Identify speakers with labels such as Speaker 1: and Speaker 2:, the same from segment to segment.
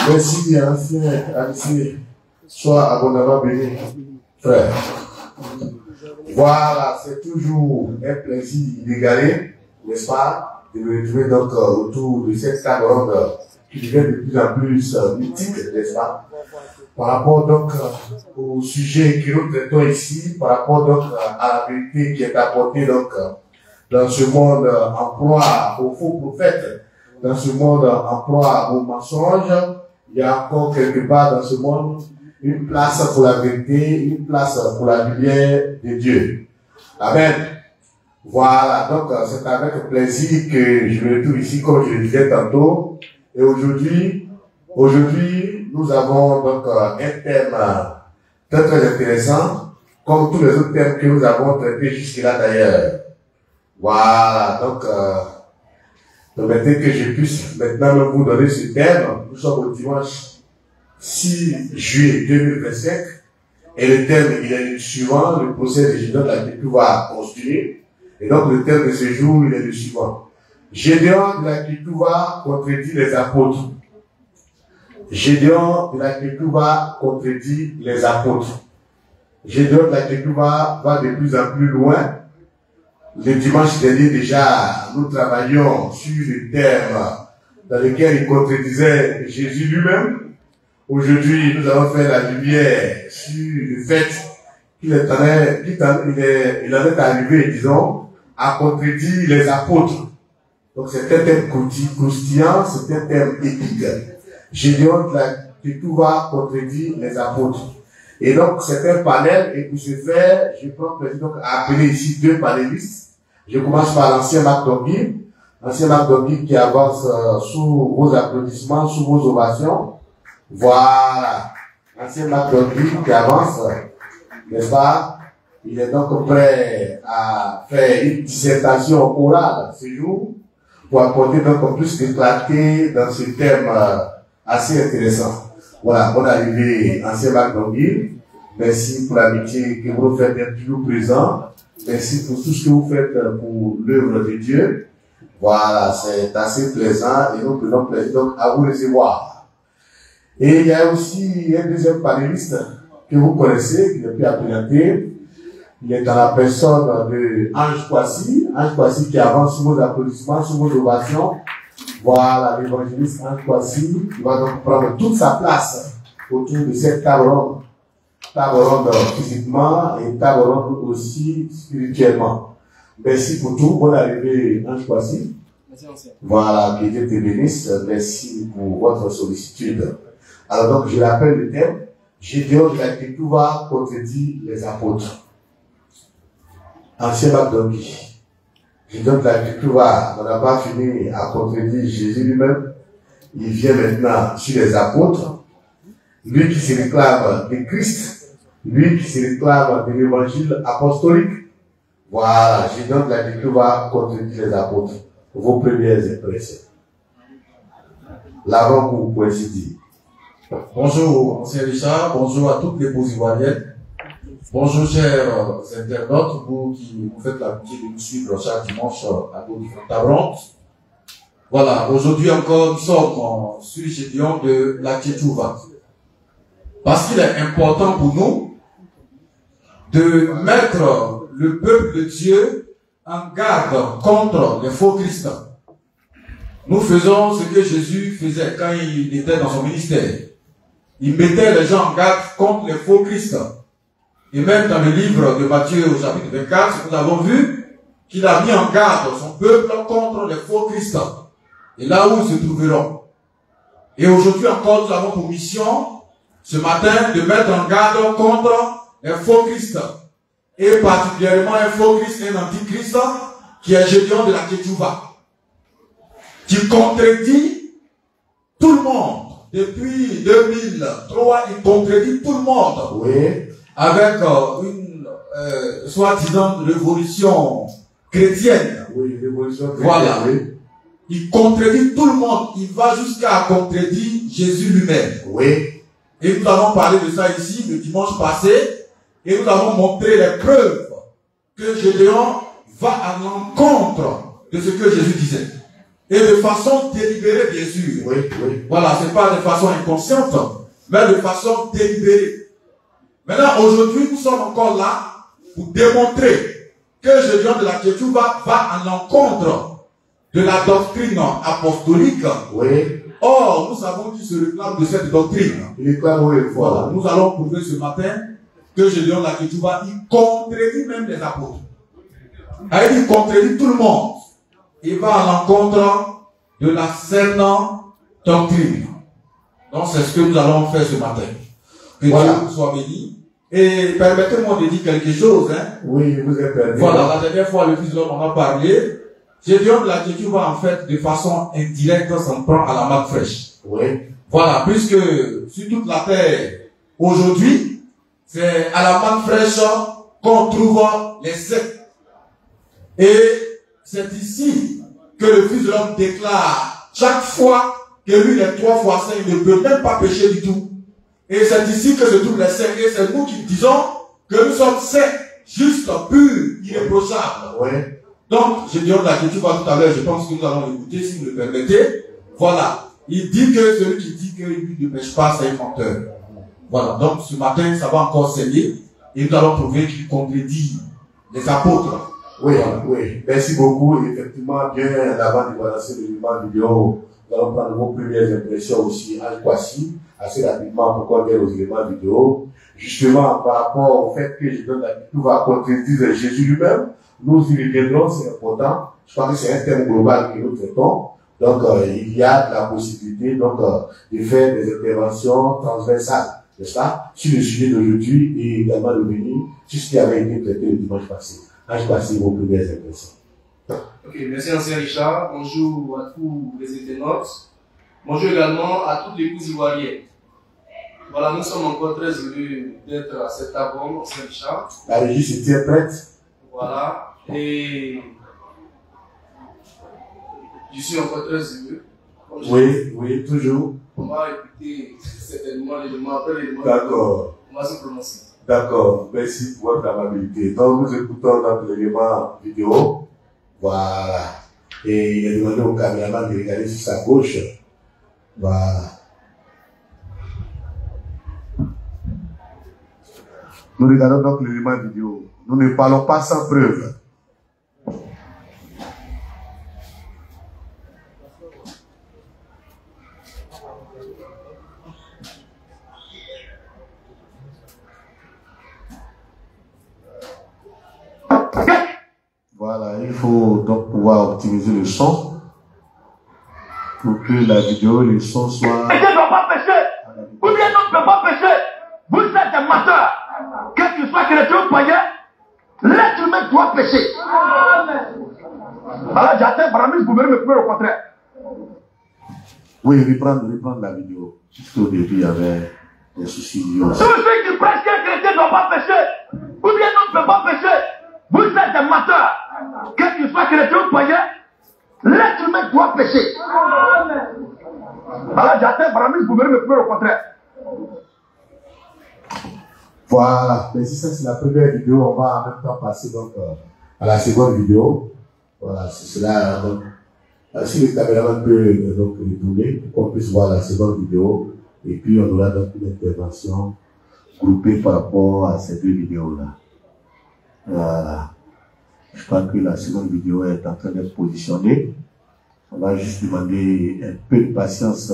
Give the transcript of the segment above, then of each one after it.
Speaker 1: Merci, ancien Alice. Sois abondamment béni, frère. Voilà, c'est toujours un plaisir inégalé, n'est-ce pas, de me retrouver donc autour de cette table ronde qui devient de plus en plus mythique, n'est-ce pas, par rapport donc au sujet que nous traitons ici, par rapport donc à la vérité qui est apportée donc dans ce monde en proie aux faux prophètes, dans ce monde en proie aux mensonges. Il y a encore quelque part dans ce monde une place pour la vérité, une place pour la lumière de Dieu. Amen. Voilà, donc c'est avec plaisir que je me retrouve ici, comme je le disais tantôt. Et aujourd'hui, nous avons donc un thème très très intéressant, comme tous les autres thèmes que nous avons traités jusque-là d'ailleurs. Voilà, donc permettez que je puisse maintenant vous donner ce thème. Nous sommes au dimanche 6 juillet 2025 et le thème il est le suivant, le procès de Gédéon de la Culture va construire. Et donc le thème de ce jour il est le suivant. Gédéon de la Culture va contredire les apôtres. Gédéon de la Culture va contredire les apôtres. Gédéon de la Culture va de plus en plus loin. Le dimanche dernier déjà, nous travaillions sur le thème dans lequel il contredisait Jésus lui-même. Aujourd'hui, nous allons faire la lumière sur le fait qu'il en est arrivé, disons, à contredire les apôtres. Donc c'est un thème croustillant, c'est un thème épique. Gédéon de la Culture va contredire les apôtres. Et donc c'est un panel, et pour ce faire, je prends plaisir donc à appeler ici deux panélistes. Je commence par l'ancien Marc Dongui. L'ancien Marc Dongui qui avance sous vos applaudissements, sous vos ovations. Voilà. L'ancien Marc Dongui qui avance, n'est-ce pas? Il est donc prêt à faire une dissertation orale ce jour pour apporter donc plus de clarté dans ce thème assez intéressant. Voilà, bonne arrivée, ancien Marc Dongui. Merci pour l'amitié que vous faites d'être toujours présent. Merci pour tout ce que vous faites pour l'œuvre de Dieu. Voilà, c'est assez plaisant et nous prenons plaisir donc à vous recevoir. Et il y a aussi un deuxième panéliste que vous connaissez, qui n'est plus à présenter. Il est dans la personne de Ange Kwasi. Ange Kwasi qui avance sous vos applaudissements, sous vos ovations. Voilà, l'évangéliste Ange Kwasi qui va donc prendre toute sa place autour de cette table ronde. Table ronde physiquement et table ronde aussi spirituellement. Merci pour tout. Bonne arrivée, Ange Kwasi. Merci, voilà, que Dieu te bénisse. Merci pour votre sollicitude. Alors donc, je rappelle le thème. Gédéon de la Culture va contredire les apôtres. Ancien Marc Dongui. Gédéon de la Culture on n'a pas fini à contredire Jésus lui-même. Il vient maintenant sur les apôtres. Lui qui se réclame de Christ, lui qui se réclame de l'évangile apostolique. Voilà, Gédéon de la Culture va contredire les apôtres. Vos premières impressions. L'avant-goût, pour ainsi dire.
Speaker 2: Bonjour, ancien Richard, bonjour à toutes les Ivoiriennes. Bonjour, chers internautes, vous qui vous faites l'amitié de nous suivre chaque dimanche à vos différentes tables rondes. Voilà, aujourd'hui encore, nous sommes sur Gédéon de la Culture. Parce qu'il est important pour nous de mettre le peuple de Dieu en garde contre les faux Christ. Nous faisons ce que Jésus faisait quand il était dans son ministère. Il mettait les gens en garde contre les faux Christ. Et même dans le livre de Matthieu au chapitre 24, nous avons vu qu'il a mis en garde son peuple contre les faux Christ. Et là où ils se trouveront. Et aujourd'hui encore, nous avons pour mission, ce matin, de mettre en garde contre les faux Christ. Et particulièrement un faux Christ, un antichrist, qui est Gédéon de la Culture, qui contredit tout le monde. Depuis 2003, il contredit tout le monde.
Speaker 1: Oui.
Speaker 2: Avec une soi-disant révolution chrétienne.
Speaker 1: Oui, révolution chrétienne.
Speaker 2: Voilà.
Speaker 1: Oui.
Speaker 2: Il contredit tout le monde. Il va jusqu'à contredire Jésus lui-même.
Speaker 1: Oui.
Speaker 2: Et nous avons parlé de ça ici le dimanche passé. Et nous avons montré les preuves que Gédéon va à l'encontre de ce que Jésus disait. Et de façon délibérée, bien sûr.
Speaker 1: Oui, oui.
Speaker 2: Voilà, c'est pas de façon inconsciente, mais de façon délibérée. Maintenant, aujourd'hui, nous sommes encore là pour démontrer que Gédéon de la Kétouba va à l'encontre de la doctrine apostolique.
Speaker 1: Oui.
Speaker 2: Or, nous savons qu'il se réclame de cette doctrine.
Speaker 1: Il réclame, oui,
Speaker 2: Voilà. Nous allons prouver ce matin que Gédéon de la Kétouba, il contredit même les apôtres. Il contredit tout le monde. Il va à l'encontre de la saine doctrine. Donc, c'est ce que nous allons faire ce matin. Que
Speaker 1: voilà.
Speaker 2: Dieu vous soit béni. Et permettez-moi de dire quelque chose.
Speaker 1: Oui, je vous ai permis.
Speaker 2: Voilà, la dernière fois, le Fils de l'homme en a parlé. Gédéon de la Kétouba, en fait, de façon indirecte, s'en prend à la manne fraîche.
Speaker 1: Oui.
Speaker 2: Voilà, puisque sur toute la terre, aujourd'hui, c'est à la manne fraîche qu'on trouve les sectes. Et c'est ici que le Fils de l'homme déclare chaque fois que lui, il est 3 fois saint, il ne peut même pas pécher du tout. Et c'est ici que se trouvent les saints. Et c'est nous qui disons que nous sommes saints, justes, purs, irréprochables.
Speaker 1: Oui.
Speaker 2: Donc, je dirais la Kétouba tout à l'heure, je pense que nous allons l'écouter si vous le permettez. Voilà. Il dit que celui qui dit que lui ne pêche pas, c'est un menteur. Voilà. Donc, ce matin, ça va encore saigner. Et nous allons prouver qu'il contredit les apôtres.
Speaker 1: Oui, voilà. Oui. Merci beaucoup. Effectivement, bien avant de balancer l'élément vidéo, nous allons prendre vos premières impressions aussi à Kwasi, assez rapidement pour qu'on vienne aux éléments vidéo. Justement, par rapport au fait que je donne la Kétouba contredire Jésus lui-même, nous y reviendrons, c'est important. Je crois que c'est un thème global que nous traitons. Donc, il y a la possibilité, donc, de faire des interventions transversales, n'est-ce pas, sur le sujet d'aujourd'hui et également de venir sur ce qui avait été traité le dimanche passé. Je passe vos premières impressions.
Speaker 3: Ok, merci Ancien Richard. Bonjour à tous les internautes. Bonjour également à toutes les épouses ivoiriennes. Voilà, nous sommes encore très heureux d'être à cette table, Ancien Richard.
Speaker 1: La régie se tient prête.
Speaker 3: Voilà. Et je suis encore très heureux.
Speaker 1: Oui, oui, toujours.
Speaker 3: On va écouter certainement l'élément, après l'élément.
Speaker 1: D'accord.
Speaker 3: On va se prononcer.
Speaker 1: D'accord, merci pour votre amabilité. Donc, nous écoutons notre élément vidéo. Voilà. Et il a demandé au caméraman de regarder sur sa gauche. Voilà. Nous regardons donc l'élément vidéo. Nous ne parlons pas sans preuve. Voilà, il faut donc pouvoir optimiser le son pour que la vidéo, le son soit...
Speaker 4: Dieu ne doit pas pécher, ou bien non ne peut pas pécher. Vous êtes des menteurs. Que tu sois chrétien ou païen, l'être humain doit pécher. Alors j'attends, Baramis, vous verrez me prouver le contraire.
Speaker 1: Oui, reprendre la vidéo. Jusqu'au début, il y avait des soucis liés aussi.
Speaker 4: Tous ceux qui prêchent qu'un chrétien ne doit pas pécher, ou bien non ne peut pas pécher, vous êtes des menteurs. Que tu sois chrétien ou païen, l'être humain doit pécher. Alors j'attends, Baramis, vous verrez me prouver le contraire.
Speaker 1: Voilà, mais si ça c'est la première vidéo, on va en même temps passer donc à la seconde vidéo. Voilà, c'est cela. Donc, si le caméraman peut donc retourner pour qu'on puisse voir la seconde vidéo, et puis on aura donc une intervention groupée par rapport à ces deux vidéos-là. Voilà. Je crois que la seconde vidéo est en train d'être positionnée. On va juste demander un peu de patience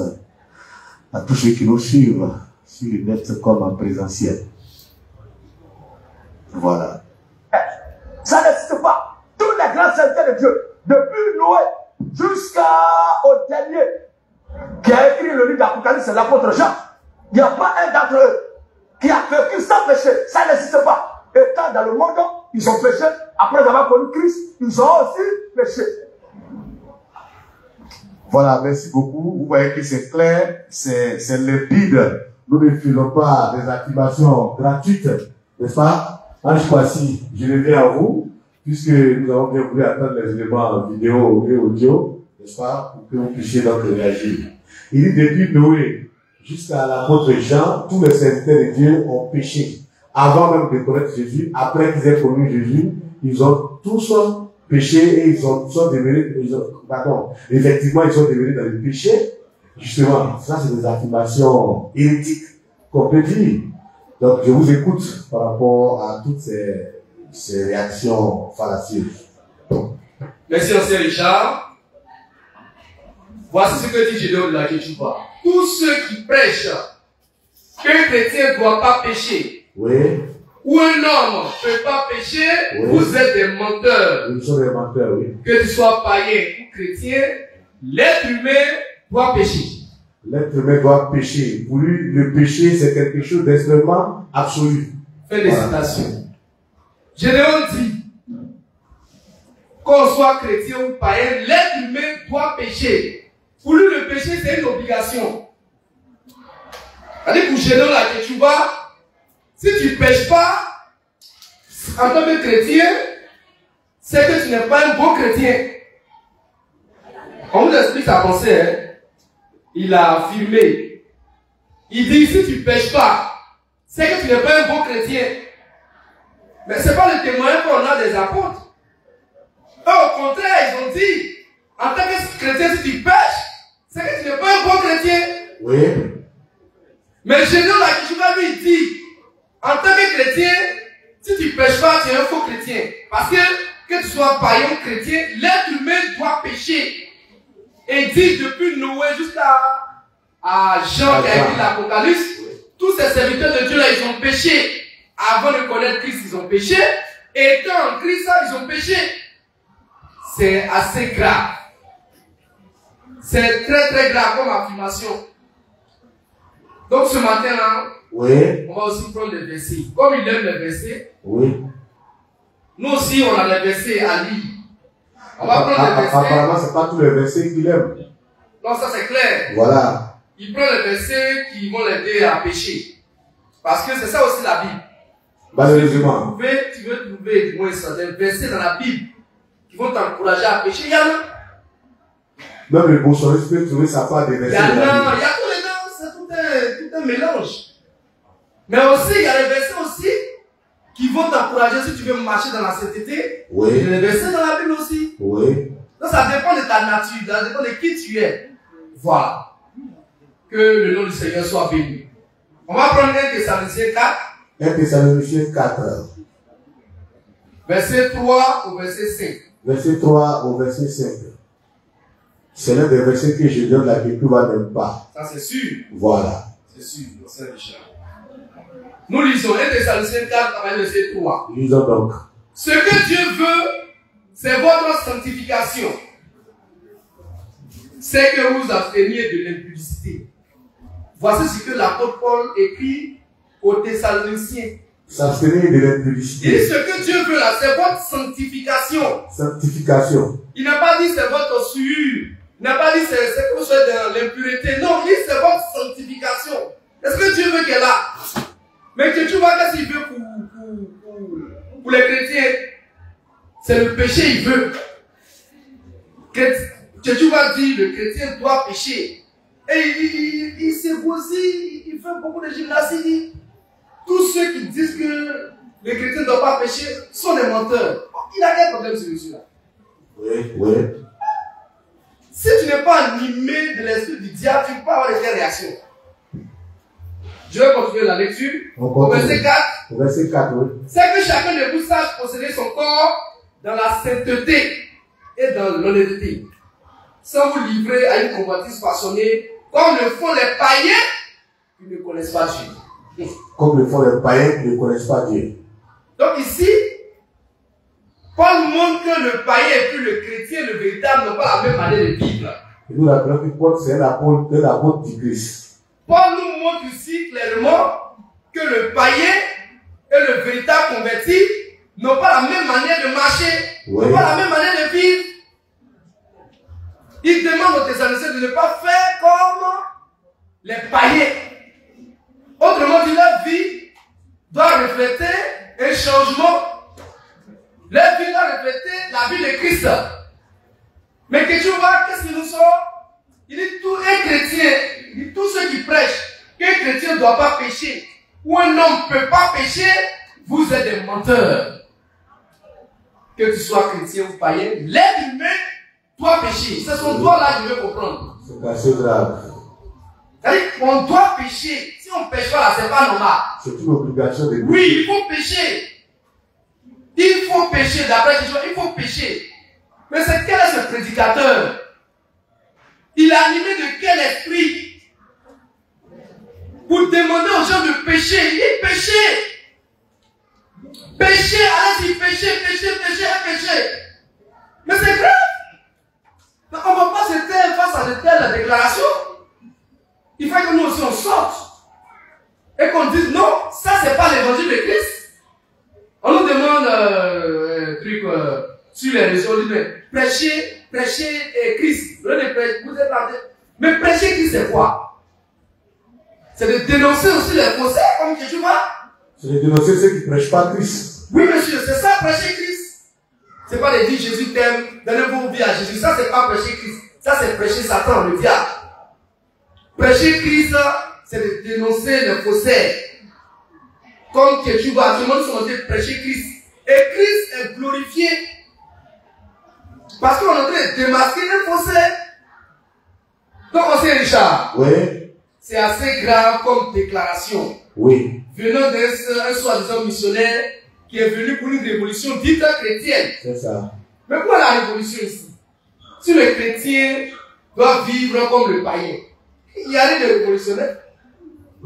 Speaker 1: à tous ceux qui nous suivent sur le net comme en présentiel. Voilà.
Speaker 4: Ça n'existe pas. Tous les grands serviteurs de Dieu, depuis Noé jusqu'au dernier qui a écrit le livre d'Apocalypse, c'est l'apôtre Jean. Il n'y a pas un d'entre eux qui a vécu sans péché. Ça n'existe pas. Étant dans le monde, ils ont péché. Après avoir connu Christ, ils ont aussi péché.
Speaker 1: Voilà, merci beaucoup. Vous voyez que c'est clair, c'est limpide. Nous ne faisons pas des activations gratuites, n'est-ce pas? Ange Kwasi, je reviens à vous, puisque nous avons bien voulu attendre les éléments vidéo et audio, n'est-ce pas, pour que vous puissiez donc réagir. Il dit depuis Noé jusqu'à l'apôtre Jean, tous les serviteurs de Dieu ont péché. Avant même de connaître Jésus, après qu'ils aient connu Jésus, ils ont tous péché et effectivement, ils sont devenus dans le péché. Justement, ça, c'est des affirmations hérétiques qu'on peut dire. Donc, je vous écoute par rapport à toutes ces réactions fallacieuses.
Speaker 3: Merci, ancien Richard. Voici ce que dit Gédéon de la Ketchouba. Tous ceux qui prêchent qu'un chrétien ne doit pas pécher,
Speaker 1: oui,
Speaker 3: ou un homme ne peut pas pécher, oui, vous êtes des menteurs.
Speaker 1: Nous sommes des menteurs, oui.
Speaker 3: Que tu sois païen ou chrétien, l'être humain doit pécher.
Speaker 1: L'être humain doit pécher. Pour lui, le péché, c'est quelque chose d'extrêmement absolu.
Speaker 3: Fin de citation. Gédéon dit, qu'on soit chrétien ou païen, l'être humain doit pécher. Pour lui, le péché, c'est une obligation. C'est-à-dire pour Gédéon la Ketchouba, si tu ne pêches pas, en tant que chrétien, c'est que tu n'es pas un bon chrétien. On vous explique sa pensée, hein. Il a affirmé. Il dit, si tu ne pêches pas, c'est que tu n'es pas un bon chrétien. Mais ce n'est pas le témoignage qu'on a des apôtres. Eux, au contraire, ils ont dit, en tant que chrétien, si tu pêches, c'est que tu n'es pas un bon chrétien.
Speaker 1: Oui.
Speaker 3: Mais Gédéon la Ketchouba lui dit, en tant que chrétien, si tu ne pêches pas, tu es un faux chrétien. Parce que tu sois païen ou chrétien, l'être humain doit pécher. Et dit depuis Noé jusqu'à Jean qui a écrit l'Apocalypse, tous ces serviteurs de Dieu là, ils ont péché. Avant de connaître Christ, ils ont péché. Et étant en Christ, ils ont péché. C'est assez grave. C'est très très grave comme affirmation. Donc ce matin-là,
Speaker 1: oui,
Speaker 3: on va aussi prendre des versets. Comme il aime les versets,
Speaker 1: oui,
Speaker 3: nous aussi on a des versets à lire. On va prendre des versets.
Speaker 1: Apparemment, ce n'est pas tous les versets qu'il aime.
Speaker 3: Non, ça c'est clair.
Speaker 1: Voilà.
Speaker 3: Il prend les versets qui vont l'aider à pécher. Parce que c'est ça aussi la Bible.
Speaker 1: Malheureusement.
Speaker 3: Tu veux trouver du moins des versets dans la Bible qui vont t'encourager à pécher. Il y en a.
Speaker 1: Même le bossoriste peut trouver sa part des versets.
Speaker 3: Il y a tous les deux, c'est tout un mélange. Mais aussi, il y a les versets aussi qui vont t'encourager si tu veux marcher dans la sainteté.
Speaker 1: Oui.
Speaker 3: Il y a les versets dans la Bible aussi.
Speaker 1: Oui.
Speaker 3: Donc ça dépend de ta nature, ça dépend de qui tu es. Voilà. Que le nom du Seigneur soit béni. On va prendre 1 Thessaloniciens 4.
Speaker 1: 1 Thessaloniciens 4.
Speaker 3: Verset 3 au verset 5.
Speaker 1: Verset 3 au verset 5. C'est l'un des versets que je donne la Ketchouba n'aime pas.
Speaker 3: Ça c'est sûr.
Speaker 1: Voilà.
Speaker 3: C'est sûr, c'est Richard. Nous lisons 1 Thessaloniciens 4 avec verset 3.
Speaker 1: Lisons donc.
Speaker 3: Ce que Dieu veut, c'est votre sanctification. C'est que vous absteniez de l'impudicité. Voici ce que l'apôtre Paul écrit aux Thessaloniciens.
Speaker 1: S'abstenir de
Speaker 3: Il
Speaker 1: l'impudicité.
Speaker 3: dit ce que Dieu veut là, c'est votre sanctification.
Speaker 1: Sanctification.
Speaker 3: Il n'a pas dit c'est votre souillure. Il n'a pas dit c'est que vous soyez dans l'impureté. Non, il dit c'est votre sanctification. Est-ce que Dieu veut qu'elle a? Mais que tu vois qu'est-ce qu'il veut pour les chrétiens? C'est le péché, il veut. Que tu vas dire, le chrétien doit pécher. Et il s'ébousille, il fait beaucoup de gymnastique. Tous ceux qui disent que les chrétiens ne doivent pas pécher sont des menteurs. Il a quel problème celui-là?
Speaker 1: Oui, oui.
Speaker 3: Si tu n'es pas animé de l'esprit du diable, tu ne peux pas avoir des réactions. Je vais continuer la lecture. Au verset 4.
Speaker 1: Au verset 4, oui.
Speaker 3: C'est que chacun de vous sache posséder son corps dans la sainteté et dans l'honnêteté, sans vous livrer à une convoitise passionnée, comme le font les païens qui ne connaissent pas Dieu.
Speaker 1: Comme le font les païens qui ne connaissent pas Dieu.
Speaker 3: Donc ici, Paul montre que le païen et puis le chrétien, le véritable, n'ont pas la même manière de vivre.
Speaker 1: Et nous rappelons que Paul, c'est l'apôtre du Christ.
Speaker 3: Paul nous montre ici clairement que le païen et le véritable converti n'ont pas la même manière de marcher, n'ont pas la même manière de vivre. Il demande aux Thessaloniciens de ne pas faire comme les païens. Autrement dit, leur vie doit refléter un changement. Leur vie doit refléter la vie de Christ. Mais que tu vois, qu'est-ce qu'il nous sort? Il dit tout un chrétien, il dit tous ceux qui prêchent qu'un chrétien ne doit pas pécher, ou un homme ne peut pas pécher, vous êtes des menteurs. que tu sois chrétien ou païen, l'être humain doit pécher. C'est son droit là, je veux comprendre.
Speaker 1: C'est assez grave.
Speaker 3: C'est-à-dire qu'on doit pécher. Si on ne pêche pas là, c'est pas normal.
Speaker 1: C'est une obligation de Dieu.
Speaker 3: Oui, il faut pécher. Il faut pécher, d'après Jésus, il faut pécher. Mais c'est quel est ce prédicateur? Il est animé de quel esprit? Pour demander aux gens de pécher. Il péchait. Pécher, allez-y, pécher. Mais c'est grave. Donc on ne va pas se taire face à de telles déclarations. Il faut que nous aussi on sorte. Et qu'on dise non, ça c'est pas l'évangile de Christ. On nous demande un truc sur les réseaux, on dit mais prêcher Christ. Vous êtes là. Mais prêcher Christ c'est quoi? C'est de dénoncer aussi les faussaires, comme tu vois.
Speaker 1: C'est de dénoncer ceux qui ne prêchent pas Christ.
Speaker 3: Oui monsieur, c'est ça prêcher Christ. C'est pas de dire Jésus t'aime, donnez vos vies à Jésus. Ça c'est pas prêcher Christ. Ça c'est prêcher Satan, le diable. Prêcher Christ, c'est de dénoncer les faussaires. Comme que tu vois, tout le monde se montre prêcher Christ. Et Christ est glorifié. Parce qu'on est en train de démasquer les faussaires. Donc on sait Richard.
Speaker 1: Oui.
Speaker 3: C'est assez grave comme déclaration.
Speaker 1: Oui.
Speaker 3: Venant d'un soi-disant missionnaire qui est venu pour une révolution dite chrétienne.
Speaker 1: C'est ça.
Speaker 3: Mais pourquoi la révolution ici? Si le chrétien doit vivre comme le païen, il n'y a rien de révolutionnaire.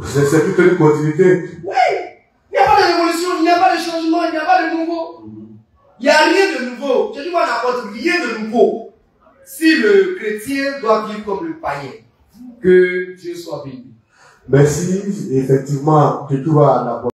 Speaker 1: C'est toute une continuité.
Speaker 3: Oui. Il n'y a pas de révolution, il n'y a pas de changement, il n'y a pas de nouveau. Il n'y a rien de nouveau. Je dis moi n'apporte rien de nouveau. Si le chrétien doit vivre comme le païen, que Dieu soit béni.
Speaker 1: Merci, effectivement, que tu vas en apporter.